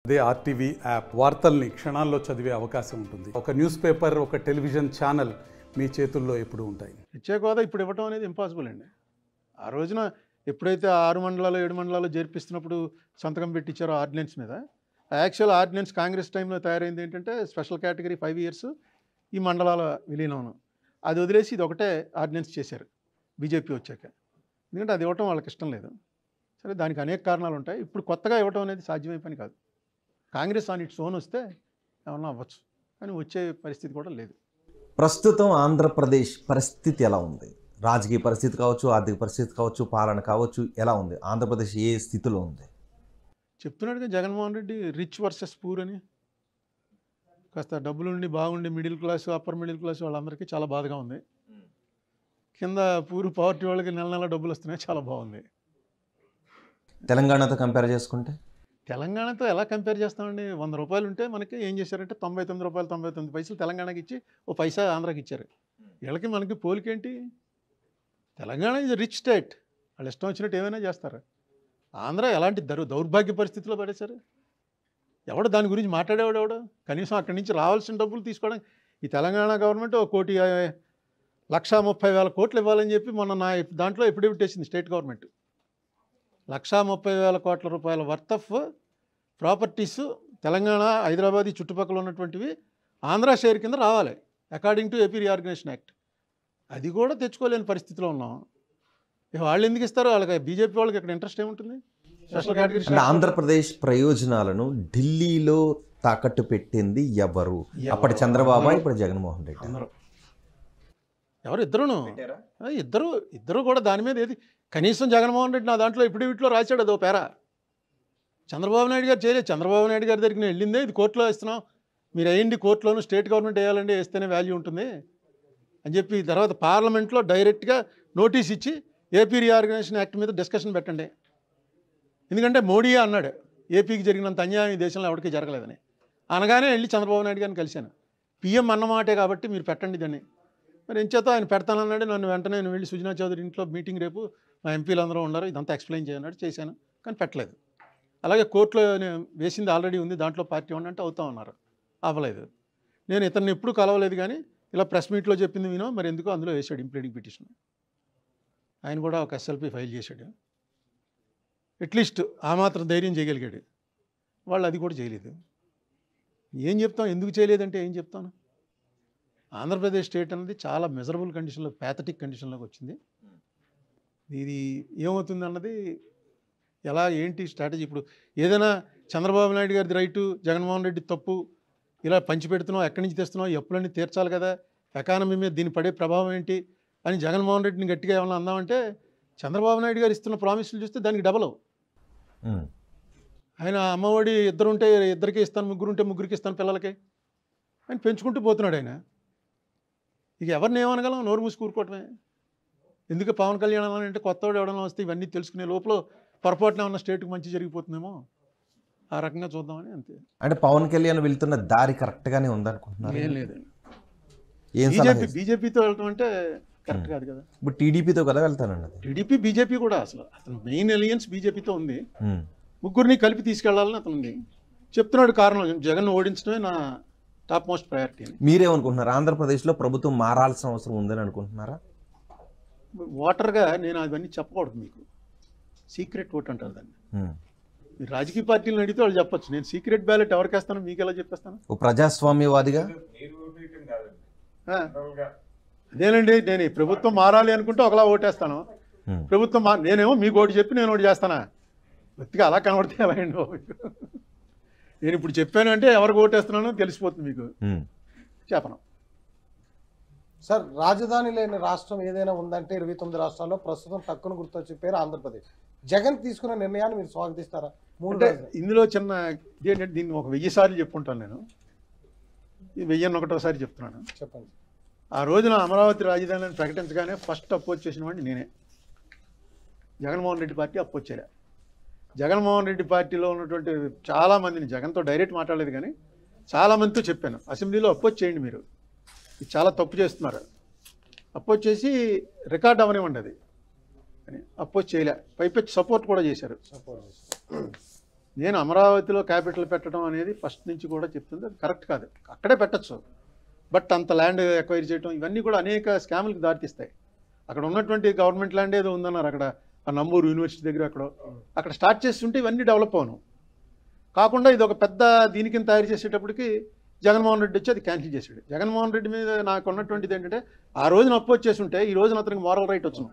అదే RTV app వార్తల్ని క్షణాల్లో చదివే అవకాశం ఉంటుంది. ఒక న్యూస్ పేపర్, ఒక టెలివిజన్ ఛానల్ మీ చేతుల్లో ఎప్పుడూ ఉంటాయి. ప్రత్యేక హోదా ఇప్పుడు ఇవ్వటం అనేది ఇంపాసిబుల్ అండి. ఆ రోజున ఎప్పుడైతే 6 మండలాలు 7 మండలాలు జరిపిస్తున్నప్పుడు సంతకం పెట్టించారో ఆర్డినెన్స్ మీద, యాక్చువల్ ఆర్డినెన్స్ కాంగ్రెస్ టైంలో తయారైంది ఏంటంటే స్పెషల్ కేటగిరీ 5 ఇయర్స్ ఈ మండలాల విలీనం. అది వదిలేసి ఇది ఒకటే ఆర్డినెన్స్ చేశారు బీజేపీ వచ్చాక. ఎందుకంటే అది ఇవ్వటం వాళ్ళకి ఇష్టం లేదు. సరే, దానికి అనేక కారణాలు ఉంటాయి. ఇప్పుడు కొత్తగా ఇవ్వటం అనేది సాధ్యమైన పని కాదు. కాంగ్రెస్ ఆన్ ఇట్స్ ఓన్ వస్తే ఏమన్నా అవ్వచ్చు, కానీ వచ్చే పరిస్థితి కూడా లేదు. ప్రస్తుతం ఆంధ్రప్రదేశ్ పరిస్థితి ఎలా ఉంది? రాజకీయ పరిస్థితి కావచ్చు, ఆర్థిక పరిస్థితి కావచ్చు, పాలన కావచ్చు, ఎలా ఉంది? ఆంధ్రప్రదేశ్ ఏ స్థితిలో ఉంది? చెప్తున్నాడుగా Jaganmohan Reddy rich versus poor అని. కాస్త డబ్బులుండి బాగుండి middle class, upper middle class వాళ్ళందరికీ చాలా బాధగా ఉంది. కింద పూర్ పవర్టీ వాళ్ళకి నెల నెల డబ్బులు వస్తున్నాయి, చాలా బాగుంది. తెలంగాణతో కంపేర్ చేసుకుంటే తెలంగాణతో ఎలా కంపేర్ చేస్తామండి? 100 రూపాయలు ఉంటే మనకి ఏం చేశారంటే 99 రూపాయలు 99 పైసలు తెలంగాణకి ఇచ్చి ఓ పైసా ఆంధ్రాకి ఇచ్చారు. వీళ్ళకి మనకి పోలికేంటి? తెలంగాణ ఈజ్ రిచ్ స్టేట్, వాళ్ళు ఇష్టం వచ్చినట్టు ఏమైనా చేస్తారు. ఆంధ్ర ఎలాంటి దౌర్భాగ్య పరిస్థితిలో పడేశారు. ఎవడు దాని గురించి మాట్లాడేవాడు ఎవడు? కనీసం అక్కడి నుంచి రావాల్సిన డబ్బులు తీసుకోవడం ఈ తెలంగాణ గవర్నమెంట్ 1,30,000 కోట్లు ఇవ్వాలని చెప్పి మొన్న నా దాంట్లో ఎఫిడవిట్ వేసింది స్టేట్ గవర్నమెంట్. 1,30,000 కోట్ల రూపాయల worth of properties Telangana, Hyderabad ఈ చుట్టుపక్కల ఉన్నటువంటివి ఆంధ్ర షేర్ కింద రావాలి according to AP reorganisation act. అది కూడా తెచ్చుకోలేని పరిస్థితిలో ఉన్నాం. వాళ్ళు ఎందుకు ఇస్తారు? వాళ్ళకి బీజేపీ వాళ్ళకి ఇక్కడ ఇంట్రెస్ట్ ఏముంటుంది? స్పెషల్ కేటగిరీ అంటే ఆంధ్రప్రదేశ్ ప్రయోజనాలను ఢిల్లీలో తాకట్టు పెట్టింది ఎవరు? అప్పటి చంద్రబాబు, ఇప్పుడు జగన్మోహన్ రెడ్డి. అందరూ ఎవరు? ఇద్దరు కూడా దాని మీద ఏది కనీసం జగన్మోహన్ రెడ్డి నా దాంట్లో ఎఫిడవిట్లో రాశాడు, అదో పేరా. చంద్రబాబు నాయుడు గారు చేయలేదు. చంద్రబాబు నాయుడు గారి దగ్గరికి నేను వెళ్ళిందే ఇది కోర్టులో ఇస్తున్నాం, మీరు వేయండి, కోర్టులోనూ స్టేట్ గవర్నమెంట్ వేయాలండి, వేస్తేనే వాల్యూ ఉంటుంది అని చెప్పి తర్వాత పార్లమెంట్లో డైరెక్ట్గా నోటీస్ ఇచ్చి ఏపీ రీఆర్గనైజేషన్ యాక్ట్ మీద డిస్కషన్ పెట్టండి. ఎందుకంటే మోడీయే అన్నాడు ఏపీకి జరిగినంత అన్యాయం ఈ దేశంలో ఎవరికి జరగలేదని. అనగానే వెళ్ళి చంద్రబాబు నాయుడు గారిని కలిశాను. పిఎం అన్నమాటే కాబట్టి మీరు పెట్టండి దాన్ని. మరి ఎంచేత ఆయన పెడతానన్నాడు. నన్ను వెంటనే నేను వెళ్ళి సుజనా చౌదరి ఇంట్లో మీటింగ్ రేపు మా ఎంపీలు అందరూ ఉన్నారు, ఇదంతా ఎక్స్ప్లెయిన్ చేయన్నాడు. చేశాను, కానీ పెట్టలేదు. అలాగే కోర్టులో నేను వేసింది ఆల్రెడీ ఉంది, దాంట్లో పార్టీ ఉండంటే అవుతామన్నారు, అవ్వలేదు. నేను ఇతన్ని ఎప్పుడూ కలవలేదు, కానీ ఇలా ప్రెస్ మీట్లో చెప్పింది వినో మరి ఎందుకో అందులో వేసాడు ఇంప్లీడింగ్ పిటిషన్. ఆయన కూడా ఒక ఎస్ఎల్పి ఫైల్ చేశాడు. అట్లీస్ట్ ఆ మాత్రం ధైర్యం చేయగలిగాడు. వాళ్ళు అది కూడా చేయలేదు. ఏం చెప్తాం? ఎందుకు చేయలేదంటే ఏం చెప్తాను? ఆంధ్రప్రదేశ్ స్టేట్ అనేది చాలా మెజరబుల్ కండిషన్లో, ప్యాథటిక్ కండిషన్లోకి వచ్చింది. ఇది ఏమవుతుంది అన్నది ఎలా ఏంటి స్ట్రాటజీ? ఇప్పుడు ఏదైనా చంద్రబాబు నాయుడు గారిది రైటు, జగన్మోహన్ రెడ్డి తప్పు, ఇలా పంచిపెడుతున్నావు, ఎక్కడి నుంచి తెస్తున్నావు, ఈ అప్పులన్నీ తీర్చాలి కదా, ఎకానమీ మీద దీని పడే ప్రభావం ఏంటి అని జగన్మోహన్ రెడ్డిని గట్టిగా ఏమన్నా అందామంటే చంద్రబాబు నాయుడు గారు ఇస్తున్న ప్రామిసులు చూస్తే దానికి డబల్. ఆయన అమ్మఒడి ఇద్దరుంటే ఇద్దరికి ఇస్తాను, ముగ్గురుంటే ముగ్గురికి ఇస్తాను పిల్లలకి ఆయన పెంచుకుంటూ పోతున్నాడు ఆయన. ఇక ఎవరిని ఏమనగలం? నోరు మూసి కూరుకోవటమే. ఎందుకు పవన్ కళ్యాణ్ అంటే కొత్తవాడు ఎవడన్నా వస్తే ఇవన్నీ తెలుసుకునే లోపల పొరపాటున ఉన్న స్టేట్కి మంచి జరిగిపోతుందేమో, ఆ రకంగా చూద్దామని అంతే. అంటే పవన్ కళ్యాణ్ వెళ్తున్న దారి కరెక్ట్గానే ఉందనుకుంటున్నారు? ఏం లేదండి. ఏం బీజేపీతో వెళ్ళటం అంటే కరెక్ట్ కాదు కదా. ఇప్పుడు టీడీపీతో కదా వెళ్తానండి. టీడీపీ బీజేపీ కూడా అసలు మెయిన్ అలియన్స్ బీజేపీతో ఉంది. ముగ్గురిని కలిపి తీసుకెళ్లాలని అతను ఉంది. చెప్తున్నాడు కారణం, జగన్ ఓడించడమే నా టాప్ మోస్ట్ ప్రయారిటీ అని. మీరేమనుకుంటున్నారు? ఆంధ్రప్రదేశ్లో ప్రభుత్వం మారాల్సిన అవసరం ఉందని అనుకుంటున్నారా? ఓటర్గా నేను అవన్నీ చెప్పకూడదు. మీకు సీక్రెట్ ఓట్ అంటారు దాన్ని. మీరు రాజకీయ పార్టీలను అడిగితే వాళ్ళు చెప్పొచ్చు. నేను సీక్రెట్ బ్యాలెట్ ఎవరికి వేస్తాను మీకు ఎలా చెప్పేస్తాను? ఓ ప్రజాస్వామ్యవాదిగా అదేనండి. నేను ప్రభుత్వం మారాలి అనుకుంటే ఒకలా ఓటేస్తాను. ప్రభుత్వం నేనేమో మీకు ఓటు చెప్పి నేను ఓటు చేస్తానా? వ్యక్తిగా అలా కనబడితే ఎలా అండి బాబు? నేను ఇప్పుడు చెప్పాను అంటే ఎవరికి ఓటేస్తున్నానో తెలిసిపోతుంది మీకు. చెప్పను సార్. రాజధాని లేని రాష్ట్రం ఏదైనా ఉందంటే 29 రాష్ట్రాల్లో ప్రస్తుతం తక్కువ గుర్తొచ్చే పేరు ఆంధ్రప్రదేశ్. జగన్ తీసుకున్న నిర్ణయాన్ని మీరు స్వాగతిస్తారా? అంటే ఇందులో చిన్న ఇదేంటంటే దీన్ని ఒక 1000 సార్లు చెప్పుకుంటాను నేను. ఇది 1001సారి చెప్తున్నాను. చెప్పండి. ఆ రోజున అమరావతి రాజధానిని ప్రకటించగానే ఫస్ట్ అపోజ్ చేసిన వాడిని నేనే. జగన్మోహన్ రెడ్డి పార్టీ అపోజ్ చేయలే. జగన్మోహన్ రెడ్డి పార్టీలో ఉన్నటువంటి చాలామందిని, జగన్తో డైరెక్ట్ మాట్లాడలేదు కానీ చాలామందితో చెప్పాను, అసెంబ్లీలో అపోజ్ చేయండి, మీరు ఇది చాలా తప్పు చేస్తున్నారు, అపోజ్ చేసి రికార్డ్ అవనివ్వండి అది అని. అపోజ్ చేయలే, పైపెచ్చి సపోర్ట్ కూడా చేశారు. నేను అమరావతిలో క్యాపిటల్ పెట్టడం అనేది ఫస్ట్ నుంచి కూడా చెప్తుంది, అది కరెక్ట్ కాదు. అక్కడే పెట్టచ్చు, బట్ అంత ల్యాండ్ ఎక్వైర్ చేయడం ఇవన్నీ కూడా అనేక స్కాములకు దారితీస్తాయి. అక్కడ ఉన్నటువంటి గవర్నమెంట్ ల్యాండ్ ఏదో ఉందన్నారు అక్కడ, ఆ నంబూరు యూనివర్సిటీ దగ్గర అక్కడ స్టార్ట్ చేస్తుంటే ఇవన్నీ డెవలప్ అవును కాకుండా ఇది ఒక పెద్ద దీనికి తయారు చేసేటప్పటికి జగన్మోహన్ రెడ్డి వచ్చి అది క్యాన్సిల్ చేశాడు. జగన్మోహన్ రెడ్డి మీద నాకు ఉన్నటువంటిది ఏంటంటే ఆ రోజున అప్పు వచ్చేసి ఉంటే ఈ రోజున అతనికి మోరల్ రైట్ వచ్చును.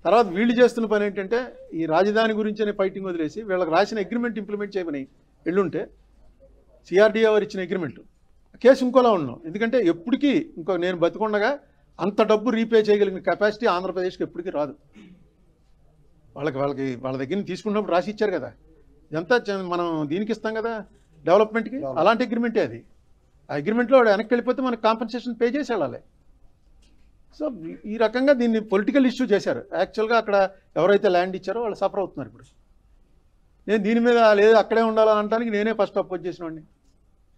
తర్వాత వీళ్ళు చేస్తున్న పని ఏంటంటే ఈ రాజధాని గురించి అనే ఫైటింగ్ వదిలేసి వీళ్ళకి రాసిన అగ్రిమెంట్ ఇంప్లిమెంట్ చేయమని వెళ్ళుంటే సిఆర్డీఏ వారు ఇచ్చిన అగ్రిమెంట్ కేసు ఇంకోలా ఉన్నాం. ఎందుకంటే ఎప్పటికీ ఇంకో నేను బతికుండగా అంత డబ్బు రీపే చేయగలిగిన కెపాసిటీ ఆంధ్రప్రదేశ్కి ఎప్పటికీ రాదు. వాళ్ళకి వాళ్ళ దగ్గర నుంచి తీసుకున్నప్పుడు రాసి ఇచ్చారు కదా, ఇదంతా మనం దీనికి ఇస్తాం కదా డెవలప్మెంట్కి, అలాంటి అగ్రిమెంటే అది. ఆ అగ్రిమెంట్లో వాడు వెనక్కి వెళ్ళిపోతే మనకు కాంపెన్సేషన్ పే చేసి వెళ్ళాలి. సో ఈ రకంగా దీన్ని పొలిటికల్ ఇష్యూ చేశారు. యాక్చువల్గా అక్కడ ఎవరైతే ల్యాండ్ ఇచ్చారో వాళ్ళు సఫర్ అవుతున్నారు. ఇప్పుడు నేను దీని మీద లేదు అక్కడే ఉండాలని అనడానికి నేనే ఫస్ట్ అపోజ్ చేసిన వాడిని,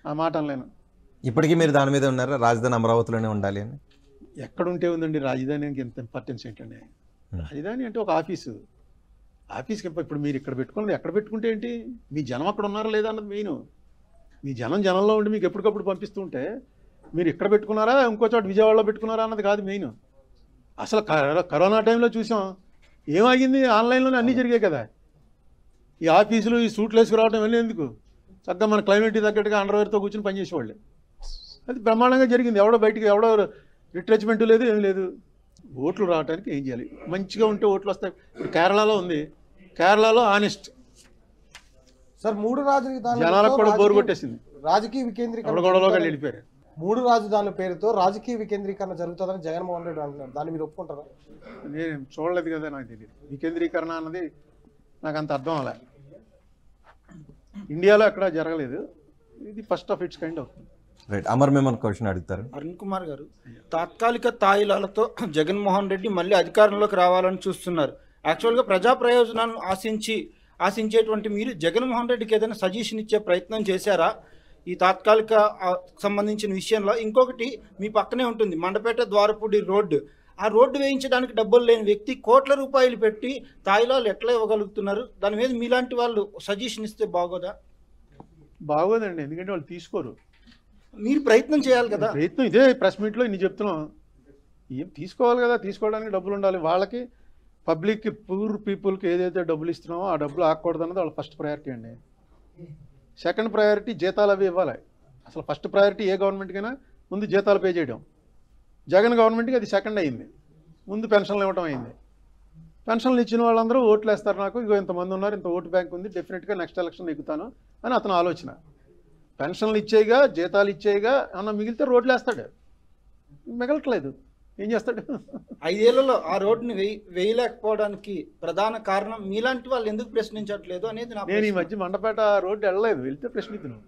ఆ మాట అనలేను. ఇప్పటికీ మీరు దాని మీద ఉన్నారా, రాజధాని అమరావతిలోనే ఉండాలి అని? ఎక్కడుంటే ఉందండి రాజధానికి ఎంత ఇంపార్టెన్స్ ఏంటండి? రాజధాని అంటే ఒక ఆఫీస్కి ఇప్పుడు మీరు ఇక్కడ పెట్టుకున్నది ఎక్కడ పెట్టుకుంటే ఏంటి, మీ జనం అక్కడ ఉన్నారా లేదా అన్నది మెయిన్. మీ జనంలో ఉండి మీకు ఎప్పటికప్పుడు పంపిస్తూ ఉంటే మీరు ఇక్కడ పెట్టుకున్నారా ఇంకో చోట విజయవాడలో పెట్టుకున్నారా అన్నది కాదు మెయిన్. అసలు కరోనా టైంలో చూసాం ఏమాగింది, ఆన్లైన్లోనే అన్నీ జరిగాయి కదా. ఈ ఆఫీసులు ఈ సూట్లు వేసుకురావడం వెళ్ళి ఎందుకు, చక్కగా మన క్లైమేట్కి తగ్గట్టుగా అండర్వేర్తో కూర్చొని పనిచేసేవాళ్ళు. అది బ్రహ్మాండంగా జరిగింది. ఎవడో బయటికి ఎవడో రిట్రెచ్మెంట్ లేదు, ఏం లేదు. ఓట్లు రావడానికి ఏం చేయాలి, మంచిగా ఉంటే ఓట్లు వస్తాయి. ఇప్పుడు కేరళలో ఉంది, కేరళలో ఆనెస్ట్ సార్ 3 రాజధానులు జనాలకు కూడా బోరు కొట్టేసింది, రాజకీయ వికేంద్రీకరణ గొడవలోకి వెళ్ళిపోయారు. 3 రాజధానుల పేరుతో రాజకీయ వికేంద్రీకరణ జరుగుతుందని జగన్మోహన్ రెడ్డి అంటున్నారు. దాన్ని మీరు ఒప్పుకుంటారా? నేను చూడలేదు కదా, నాకు తెలియదు. వికేంద్రీకరణ అన్నది నాకు అంత అర్థం అలా, ఇండియాలో ఎక్కడ జరగలేదు, ఇది ఫస్ట్ ఆఫ్ ఇట్స్ కైండ్ అవుతుంది. రైట్, అమర్ మేమన్ క్వశ్చన్ అడుగుతారు. అరుణ్ కుమార్ గారు, తాత్కాలిక తాయిలాలతో జగన్మోహన్ రెడ్డి మళ్ళీ అధికారంలోకి రావాలని చూస్తున్నారు. యాక్చువల్గా ప్రజా ప్రయోజనాలను ఆశించేటువంటి మీరు జగన్మోహన్ రెడ్డికి ఏదైనా సజెషన్ ఇచ్చే ప్రయత్నం చేశారా ఈ తాత్కాలిక సంబంధించిన విషయంలో? ఇంకొకటి, మీ పక్కనే ఉంటుంది మండపేట ద్వారపూడి రోడ్డు. ఆ రోడ్డు వేయించడానికి డబ్బులు లేని వ్యక్తి కోట్ల రూపాయలు పెట్టి తాయిలాలు ఎట్లా ఇవ్వగలుగుతున్నారు? దాని మీద మీలాంటి వాళ్ళు సజెషన్ ఇస్తే బాగోదా? బాగోదండి, ఎందుకంటే వాళ్ళు తీసుకోరు. మీరు ప్రయత్నం చేయాలి కదా. ప్రయత్నం ఇదే ప్రెస్ మీట్లో ఇన్ని చెప్తున్నాం. ఏం తీసుకోవాలి కదా, తీసుకోవడానికి డబ్బులు ఉండాలి. వాళ్ళకి పబ్లిక్కి, పూర్ పీపుల్కి ఏదైతే డబ్బులు ఇస్తున్నామో ఆ డబ్బులు ఆకూడదు అన్నది వాళ్ళ ఫస్ట్ ప్రయారిటీ అండి. సెకండ్ ప్రయారిటీ జీతాలు అవి ఇవ్వాలి. అసలు ఫస్ట్ ప్రయారిటీ ఏ గవర్నమెంట్కైనా ముందు జీతాలు పే చేయడం. జగన్ గవర్నమెంట్కి అది సెకండ్ అయింది, ముందు పెన్షన్లు ఇవ్వడం అయింది. పెన్షన్లు ఇచ్చిన వాళ్ళందరూ ఓట్లు వేస్తారు, నాకు ఇగో ఇంతమంది ఉన్నారు, ఇంత ఓటు బ్యాంక్ ఉంది, డెఫినెట్గా నెక్స్ట్ ఎలక్షన్ ఎక్కుతాను అని అతను ఆలోచన. పెన్షన్లు ఇచ్చేయగా, జీతాలు ఇచ్చేయగా అన్న మిగిలితే రోడ్లు వేస్తాడు, మిగలట్లేదు, ఏం చేస్తాడు? 5 ఏళ్లలో ఆ రోడ్డుని వేయలేకపోవడానికి ప్రధాన కారణం మీలాంటి వాళ్ళు ఎందుకు ప్రశ్నించట్లేదు అనేది నా నేను ఈ మధ్య మండపేట రోడ్డు వెళ్ళలేదు, వెళ్తే ప్రశ్నిద్దును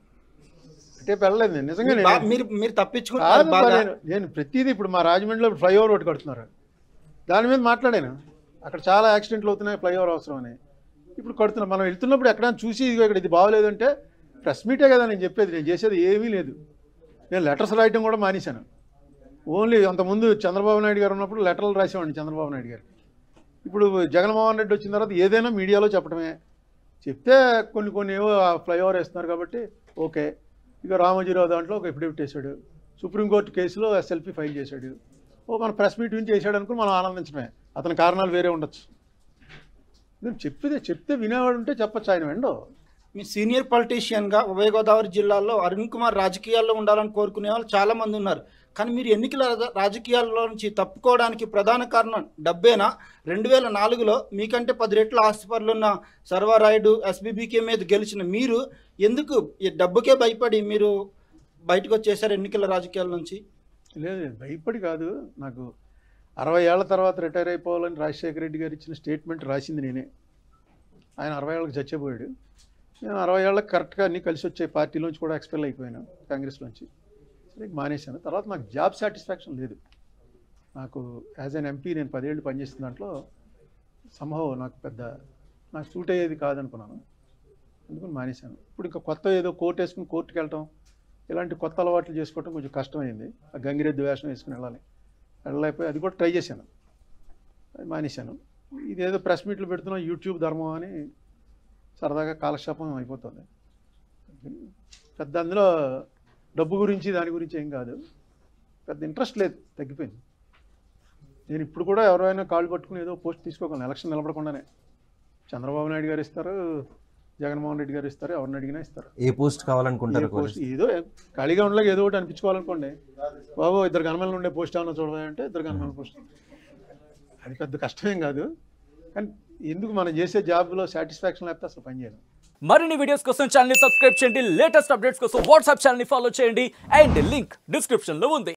అంటే వెళ్ళలేదు. నేను నిజంగా మీరు తప్పించుకుంటారు. నేను ప్రతిదీ ఇప్పుడు మా రాజమండ్రిలో ఫ్లైఓవర్ రోడ్డు కడుతున్నారు, దాని మీద మాట్లాడాను. అక్కడ చాలా యాక్సిడెంట్లు అవుతున్నాయి, ఫ్లైఓవర్ అవసరం అని. ఇప్పుడు కడుతున్నాం. మనం వెళ్తున్నప్పుడు ఎక్కడైనా చూసి ఇక్కడ ఇది బాగోలేదంటే ప్రెస్ మీటే కదా నేను చెప్పేది, నేను చేసేది ఏమీ లేదు. నేను లెటర్స్ రాయటం కూడా మానేశాను. ఓన్లీ అంతకుముందు చంద్రబాబు నాయుడు గారు ఉన్నప్పుడు లెటర్లు రాసేవాడిని చంద్రబాబు నాయుడు గారికి. ఇప్పుడు జగన్మోహన్ రెడ్డి వచ్చిన తర్వాత ఏదైనా మీడియాలో చెప్పడమే. చెప్తే కొన్ని ఏవో ఫ్లైఓవర్ వేస్తున్నారు కాబట్టి ఓకే. ఇక రామోజీరావు దాంట్లో ఒక ఎఫిడవిట్ వేసాడు, సుప్రీంకోర్టు కేసులో SLP ఫైల్ చేశాడు. మన ప్రెస్ మీట్ నుంచి చేశాడు అనుకుని మనం ఆనందించడమే. అతని కారణాలు వేరే ఉండొచ్చు. నేను చెప్తే వినేవాడు ఉంటే చెప్పచ్చు, ఆయన వెండో. మీ సీనియర్ పొలిటీషియన్గా ఉభయ గోదావరి జిల్లాల్లో అరుణ్ కుమార్ రాజకీయాల్లో ఉండాలని కోరుకునే వాళ్ళు చాలామంది ఉన్నారు. కానీ మీరు ఎన్నికల రాజకీయాల్లో నుంచి తప్పుకోవడానికి ప్రధాన కారణం డబ్బేనా? 2004లో మీకంటే 10 రెట్ల ఆస్తిపరులున్న సర్వారాయుడు, SBBK మీద గెలిచిన మీరు ఎందుకు ఈ డబ్బుకే భయపడి మీరు బయటకు వచ్చేసారు ఎన్నికల రాజకీయాల నుంచి? లేదు, భయపడి కాదు. నాకు 60 ఏళ్ల తర్వాత రిటైర్ అయిపోవాలని రాజశేఖర రెడ్డి గారు ఇచ్చిన స్టేట్మెంట్ రాసింది నేనే. ఆయన 60 ఏళ్ళకి చచ్చిపోయాడు. నేను 60 ఏళ్ళకి కరెక్ట్గా అన్నీ కలిసి వచ్చే పార్టీలోంచి కూడా ఎక్స్పెల్ అయిపోయాను, కాంగ్రెస్లోంచి. సరే మానేశాను. తర్వాత నాకు జాబ్ సాటిస్ఫాక్షన్ లేదు. నాకు యాజ్ అన్ MP నేను 10 ఏళ్ళు పనిచేసిన దాంట్లో సంభవం నాకు సూట్ అయ్యేది కాదనుకున్నాను, అందుకని మానేశాను. ఇప్పుడు ఇంకా కొత్త ఏదో కోర్టు వేసుకుని కోర్టుకి వెళ్ళటం, ఇలాంటి కొత్త అలవాట్లు చేసుకోవటం కొంచెం కష్టమైంది. ఆ గంగిరెద్దు వేషం వేసుకుని వెళ్ళలేకపోయి అది కూడా ట్రై చేశాను, అది మానేశాను. ఇదేదో ప్రెస్ మీట్లు పెడుతున్నాం యూట్యూబ్ ధర్మం అని సరదాగా కాలక్షేపం అయిపోతుంది. పెద్ద అందులో డబ్బు గురించి దాని గురించి ఏం కాదు, పెద్ద ఇంట్రెస్ట్ లేదు, తగ్గిపోయింది. నేను ఇప్పుడు కూడా ఎవరైనా కాళ్ళు పట్టుకుని ఏదో పోస్ట్ తీసుకోగలను, ఎలక్షన్ నిలబడకుండానే. చంద్రబాబు నాయుడు గారు ఇస్తారు, జగన్మోహన్ రెడ్డి గారు ఇస్తారు, ఎవరిని అడిగినా ఇస్తారు. ఏ పోస్ట్ కావాలనుకుంటారు? పోస్ట్ ఏదో ఖాళీగా ఉండలేక ఏదో ఒకటి అనిపించుకోవాలనుకోండి, బాబు 2 గణమేలు ఉండే పోస్ట్ ఏమన్నా చూడదంటే 2 గణమేల పోస్ట్. అది పెద్ద కష్టమేం కాదు, కానీ ఎందుకు మనం చేసే జాబ్లో సాటిస్ఫాక్షన్ లేకపోతే అసలు పని చేయలేం. మరిన్ని వీడియోస్ కోసం ఛానల్ ని సబ్స్క్రైబ్ చేయండి, లేటెస్ట్ అప్డేట్స్ కోసం వాట్సాప్ ఛానల్ ని ఫాలో చేయండి, అండ్ లింక్ డిస్క్రిప్షన్ లో ఉంది.